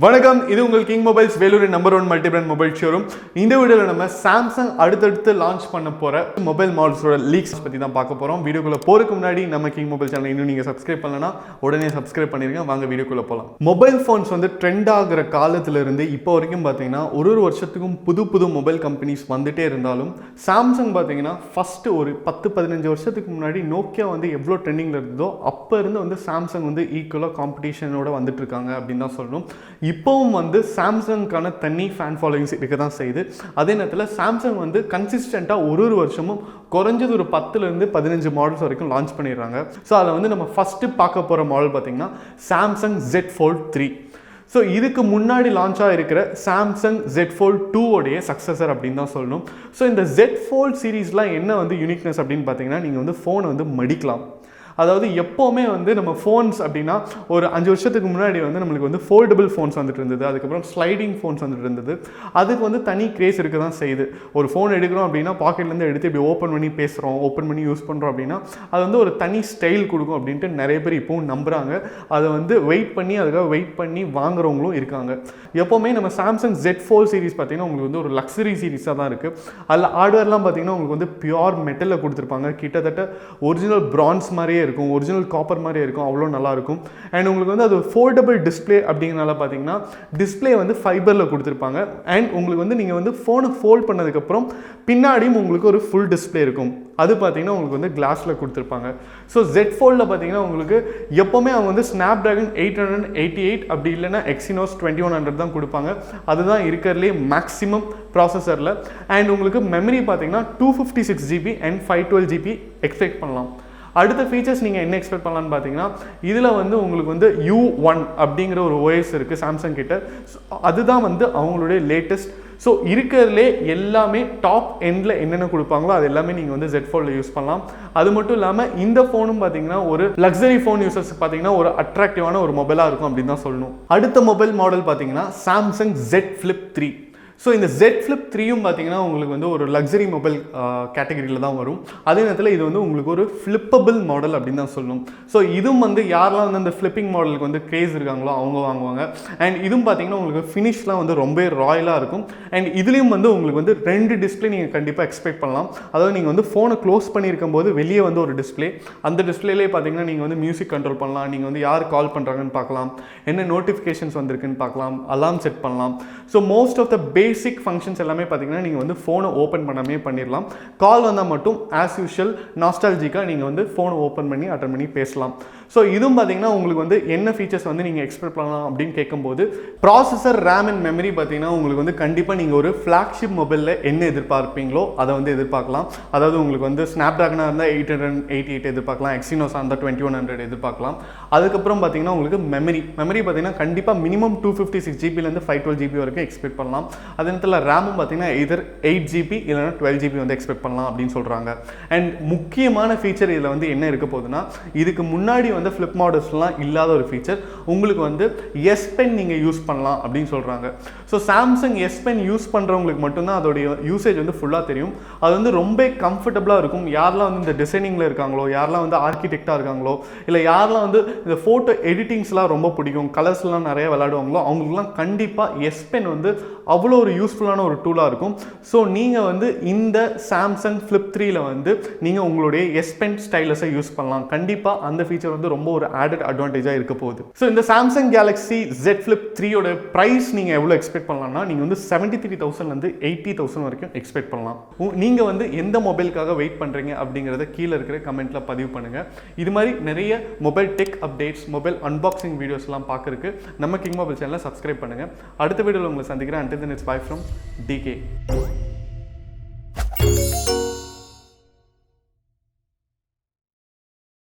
வணக்கம், இது உங்கள் king mobiles Vellore number 1 multi brand mobile showroom. இந்த வீடியோவில் நம்ம சாம்சங் அடுத்தடுத்து லான்ச் பண்ண போகிற மொபைல் மாடல்ஸோட லீக்ஸ் பற்றி தான் பார்க்க போகிறோம். வீடியோக்குள்ளே போகிறதுக்கு முன்னாடி நம்ம கிங் மொபைல் சேனல் இன்னும் நீங்கள் சப்ஸ்கிரைப் பண்ணலன்னா உடனே சப்ஸ்கிரைப் பண்ணிருங்க. வாங்க வீடியோக்குள்ளே போகலாம். மொபைல் ஃபோன்ஸ் வந்து ட்ரெண்ட் ஆகிற காலத்திலிருந்து இப்போ வரைக்கும் பார்த்தீங்கன்னா ஒரு வருஷத்துக்கும் புது மொபைல் கம்பெனிஸ் வந்துட்டே இருந்தாலும் சாம்சங் பார்த்தீங்கன்னா ஃபஸ்ட்டு ஒரு 10-15 வருஷத்துக்கு முன்னாடி நோக்கியா வந்து எவ்வளோ ட்ரெண்டிங்கில் இருந்ததோ அப்போ இருந்து வந்து சாம்சங் வந்து ஈக்குவலாக காம்படிஷனோட வந்துட்டு இருக்காங்க அப்படின்னு தான் சொல்லணும். இப்போவும் வந்து சாம்சங்கான தனி ஃபேன் ஃபாலோயிங்ஸ் இருக்க தான் செய்யுது. அதே நேரத்தில் சாம்சங் வந்து கன்சிஸ்டண்ட்டாக ஒரு வருஷமும் குறைஞ்சது ஒரு 10-15 மாடல்ஸ் வரைக்கும் லான்ச் பண்ணிடுறாங்க. ஸோ அதில் வந்து நம்ம ஃபஸ்ட்டு பார்க்க போகிற மாடல் பார்த்திங்கன்னா சாம்சங் Z Fold 3. ஸோ இதுக்கு முன்னாடி லான்ச்சாக இருக்கிற சாம்சங் Z Fold 2 உடைய சக்ஸஸர் அப்படின்னு தான் சொல்லணும். ஸோ இந்த Z Fold சீரீஸ்லாம் என்ன வந்து யூனிக்னஸ் அப்படின்னு பார்த்தீங்கன்னா, நீங்கள் வந்து ஃபோனை வந்து மடிக்கலாம். அதாவது எப்போவுமே வந்து நம்ம ஃபோன்ஸ் அப்படின்னா ஒரு 5 வருஷத்துக்கு முன்னாடி வந்து நம்மளுக்கு வந்து ஃபோல்டபுள் ஃபோன்ஸ் வந்துட்டு இருந்தது, அதுக்கப்புறம் ஸ்லைடிங் ஃபோன்ஸ் வந்துட்டு இருந்தது. அதுக்கு வந்து தனி கிரேஸ் இருக்க தான் செய்யுது. ஒரு ஃபோன் எடுக்கிறோம் அப்படின்னா பாக்கெட்லேருந்து எடுத்து இப்படி ஓப்பன் பண்ணி பேசுகிறோம், ஓப்பன் பண்ணி யூஸ் பண்ணுறோம் அப்படின்னா அது வந்து ஒரு தனி ஸ்டைல் கொடுக்கும் அப்படின்ட்டு நிறைய பேர் இப்போவும் நம்புகிறாங்க. அதை வந்து அதுக்காக வெயிட் பண்ணி வாங்குறவங்களும் இருக்காங்க. எப்போவுமே நம்ம சாம்சங் Z Fold சீரிஸ் பார்த்தீங்கன்னா உங்களுக்கு வந்து ஒரு லக்ஸரி சீரிஸாக தான் இருக்குது. அதில் ஹார்ட்வேர்லாம் பார்த்தீங்கன்னா உங்களுக்கு வந்து பியூர் மெட்டலில் கொடுத்துருப்பாங்க. கிட்டத்தட்ட ஒரிஜினல் பிரான்ஸ் மாதிரியே இருக்கும், ஒரிஜினல் காப்பர் மாதிரியே இருக்கும், அவ்வளோ நல்லாயிருக்கும். அண்ட் உங்களுக்கு வந்து அது ஃபோல்டபிள் டிஸ்பிளே அப்படிங்கிறனால பார்த்தீங்கன்னா டிஸ்பிளே வந்து ஃபைபரில் கொடுத்துருப்பாங்க. அண்ட் உங்களுக்கு வந்து நீங்கள் வந்து ஃபோனை ஃபோல்ட் பண்ணதுக்கப்புறம் பின்னாடியும் உங்களுக்கு ஒரு ஃபுல் டிஸ்பிளே இருக்கும். அது பார்த்தீங்கன்னா உங்களுக்கு வந்து கிளாஸில் கொடுத்துருப்பாங்க. ஸோ Z Foldல பார்த்தீங்கன்னா உங்களுக்கு எப்போவுமே அவங்க வந்து Snapdragon 888 அப்படி இல்லைன்னா Exynos 2100 தான் கொடுப்பாங்க. அதுதான் இருக்கிறதுலே மேக்ஸிமம் ப்ராசஸரில். அண்ட் உங்களுக்கு மெமரி பார்த்தீங்கன்னா 256 GB அண்ட் 512 GB எக்ஸ்பெக்ட் பண்ணலாம். அடுத்த ஃபீச்சர்ஸ் நீங்கள் என்ன எக்ஸ்பெக்ட் பண்ணலான்னு பார்த்தீங்கன்னா, இதில் வந்து உங்களுக்கு வந்து U1 அப்படிங்கிற ஒரு OS இருக்குது சாம்சங் கிட்ட. அதுதான் வந்து அவங்களுடைய லேட்டஸ்ட். ஸோ இருக்கிறதுலே எல்லாமே டாப் எண்டில் என்னென்ன கொடுப்பாங்களோ அது எல்லாமே நீங்கள் வந்து Z Foldல யூஸ் பண்ணலாம். அது மட்டும் இல்லாமல் இந்த ஃபோனும் பார்த்தீங்கன்னா ஒரு லக்ஸரி ஃபோன் யூசர்ஸ் பார்த்தீங்கன்னா ஒரு அட்ராக்டிவான ஒரு மொபைலாக இருக்கும் அப்படின்னு தான் சொல்லணும். அடுத்த மொபைல் மாடல் பார்த்தீங்கன்னா சாம்சங் Z Flip 3. ஸோ இந்த Z Flip 3யும் பார்த்தீங்கன்னா உங்களுக்கு வந்து ஒரு லக்ஸரி மொபைல் கேட்டகரியில் தான் வரும். அதே நேரத்தில் இது வந்து உங்களுக்கு ஒரு ஃப்ளிப்பபிள் மாடல் அப்படின்னு தான் சொல்லணும். ஸோ இதுவும் வந்து யாரெல்லாம் வந்து அந்த ஃப்ளிப்பிங் மாடலுக்கு வந்து கிரேஸ் இருக்காங்களோ அவங்க வாங்குவாங்க. அண்ட் இதுவும் பார்த்தீங்கன்னா உங்களுக்கு ஃபினிஷ்லாம் வந்து ரொம்ப ராயலாக இருக்கும். அண்ட் இதுலேயும் வந்து உங்களுக்கு வந்து 2 டிஸ்பிளே நீங்கள் கண்டிப்பாக எக்ஸ்பெக்ட் பண்ணலாம். அதாவது நீங்கள் வந்து ஃபோனை க்ளோஸ் பண்ணியிருக்கும் போது வெளியே வந்து ஒரு டிஸ்பிளே, அந்த டிஸ்பிளேலே பார்த்தீங்கன்னா நீங்கள் வந்து மியூசிக் கண்ட்ரோல் பண்ணலாம், நீங்கள் வந்து யார் கால் பண்ணுறாங்கன்னு பார்க்கலாம், என்ன நோட்டிஃபிகேஷன்ஸ் வந்திருக்குன்னு பார்க்கலாம், அலாம் செட் பண்ணலாம். So most of the basic functions எல்லாமே பார்த்தீங்கன்னா நீங்கள் வந்து ஃபோனை ஓப்பன் பண்ணாமே பண்ணிடலாம். கால் வந்தால் மட்டும் ஆஸ் யூஷுவல் நாஸ்டாலஜிக்காக நீங்கள் வந்து ஃபோனை ஓப்பன் பண்ணி அட்டன் பண்ணி பேசலாம். ஸோ இதுவும் பார்த்தீங்கன்னா உங்களுக்கு வந்து என்ன ஃபீச்சர்ஸ் வந்து நீங்கள் எக்ஸ்பெக்ட் பண்ணலாம் அப்படின்னு கேட்கும்போது, ப்ராசஸர், ரேம் அண்ட் மெமரி பார்த்தீங்கன்னா உங்களுக்கு வந்து கண்டிப்பாக நீங்கள் ஒரு ஃப்ளாக்ஷிப் மொபைலில் என்ன எதிர்பார்ப்பீங்களோ அதை வந்து எதிர்பார்க்கலாம். அதாவது உங்களுக்கு வந்து ஸ்னாப்ட்ராகனாக இருந்தால் 888 எதிர்பார்க்கலாம், எக்ஸினோஸாக இருந்தால் 2100 எதிர்பார்க்கலாம். அதுக்கப்புறம் பார்த்தீங்கன்னா உங்களுக்கு மெமரி பார்த்தீங்கன்னா கண்டிப்பாக மினிமம் 256 GBலேருந்து 512 GB வரைக்கும் எக்ஸ்பெக்ட் பண்ணலாம். அதே நேரத்தில் ரேமும் பார்த்தீங்கன்னா எதர் 8 GB இல்லைனா 12 GB வந்து எக்ஸ்பெக்ட் பண்ணலாம் அப்படின்னு சொல்கிறாங்க. அண்ட் முக்கியமான ஃபீச்சர் இதில் வந்து என்ன இருக்க போகுதுன்னா, இதுக்கு முன்னாடி வந்து ஃப்ளிப் மாடல்ஸ்லாம் இல்லாத ஒரு ஃபீச்சர், உங்களுக்கு வந்து S Pen நீங்கள் யூஸ் பண்ணலாம் அப்படின்னு சொல்கிறாங்க. So Samsung S Pen use பண்ணுறவங்களுக்கு மட்டும்தான் அதோடைய யூசேஜ் வந்து ஃபுல்லாக தெரியும். அது வந்து ரொம்ப கம்ஃபர்டபுளாக இருக்கும். யாரெல்லாம் வந்து இந்த டிசைனிங்கில் இருக்காங்களோ, யாரெல்லாம் வந்து ஆர்கிடெக்டாக இருக்காங்களோ, இல்லை யாரெல்லாம் வந்து இந்த ஃபோட்டோ எடிட்டிங்ஸ்லாம் ரொம்ப பிடிக்கும், கலர்ஸ்லாம் நிறைய விளையாடுவாங்களோ அவங்களுக்குலாம் கண்டிப்பாக S Pen வந்து அவ்வளோ ஒரு யூஸ்ஃபுல்லான ஒரு டூலாக இருக்கும். ஸோ நீங்கள் வந்து இந்த சாம்சங் Flip 3ல வந்து நீங்கள் உங்களுடைய S Pen ஸ்டைலஸை யூஸ் பண்ணலாம். கண்டிப்பாக அந்த ஃபீச்சர் வந்து ரொம்ப ஒரு ஆடட் அட்வான்டேஜாக இருக்க போகுது. ஸோ இந்த சாம்சங் கேலக்ஸி Z Flip 3யோட ப்ரைஸ் நீங்கள் எவ்வளோ எக்ஸ்பெக்ட் பண்ணலாம்னா, நீங்கள் வந்து 73,000 80,000 வரைக்கும் எக்ஸ்பெக்ட் பண்ணலாம். நீங்கள் வந்து எந்த மொபைலுக்காக வெயிட் பண்ணுறீங்க அப்படிங்கிறத கீழே இருக்கிற கமெண்ட்டில் பதிவு பண்ணுங்கள். இது மாதிரி நிறைய mobile tech updates, mobile unboxing வீடியோஸ்லாம் பார்க்கறதுக்கு நம்ம கிங் மொபைல் சேனலை சப்ஸ்கிரைப் பண்ணுங்கள். அடுத்த வீடியோவில் உங்களை சந்திக்கிறேன். Until then, it's bye from DK.